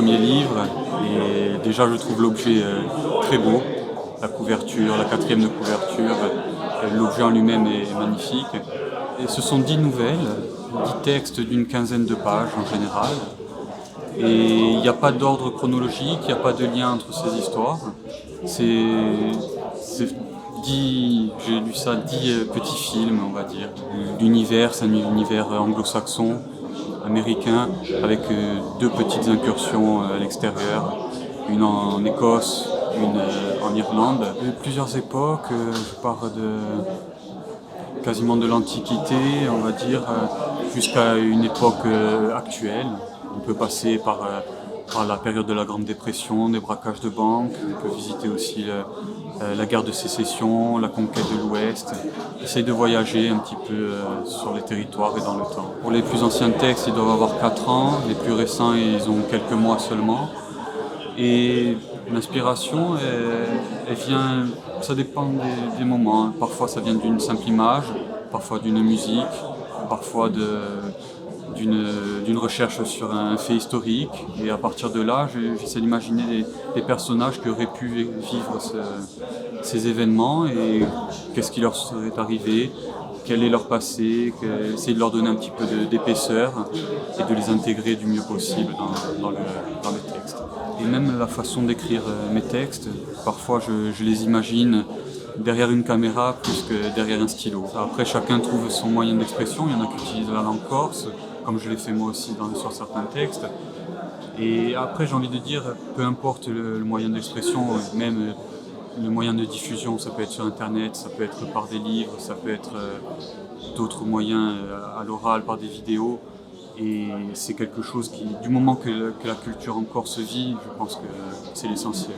premier livre et déjà je trouve l'objet très beau. La couverture, la quatrième de couverture, l'objet en lui-même est magnifique. Et ce sont 10 nouvelles, 10 textes d'une quinzaine de pages en général. Et il n'y a pas d'ordre chronologique, il n'y a pas de lien entre ces histoires. C'est 10, j'ai lu ça, 10 petits films, on va dire. L'univers, c'est un univers anglo-saxon, américain, avec 2 petites incursions à l'extérieur, une en Écosse, une en Irlande. De plusieurs époques, je pars quasiment de l'Antiquité, on va dire, jusqu'à une époque actuelle. On peut passer par la période de la Grande Dépression, des braquages de banques, on peut visiter aussi la guerre de sécession, la conquête de l'Ouest. J'essaye de voyager un petit peu sur les territoires et dans le temps. Pour les plus anciens textes, ils doivent avoir 4 ans, les plus récents, ils ont quelques mois seulement. Et l'inspiration, elle vient, ça dépend des moments. Parfois ça vient d'une simple image, parfois d'une musique, parfois d'une recherche sur un fait historique. Et à partir de là, j'essaie d'imaginer les personnages qui auraient pu vivre ces événements et qu'est-ce qui leur serait arrivé, quel est leur passé, essayer de leur donner un petit peu d'épaisseur et de les intégrer du mieux possible dans le texte. Et même la façon d'écrire mes textes, parfois je les imagine derrière une caméra plus que derrière un stylo. Après, chacun trouve son moyen d'expression. Il y en a qui utilisent la langue corse, comme je l'ai fait moi aussi sur certains textes. Et après, j'ai envie de dire, peu importe le moyen d'expression, même le moyen de diffusion, ça peut être sur Internet, ça peut être par des livres, ça peut être d'autres moyens à l'oral, par des vidéos. Et c'est quelque chose qui, du moment que la culture en Corse vit, je pense que c'est l'essentiel.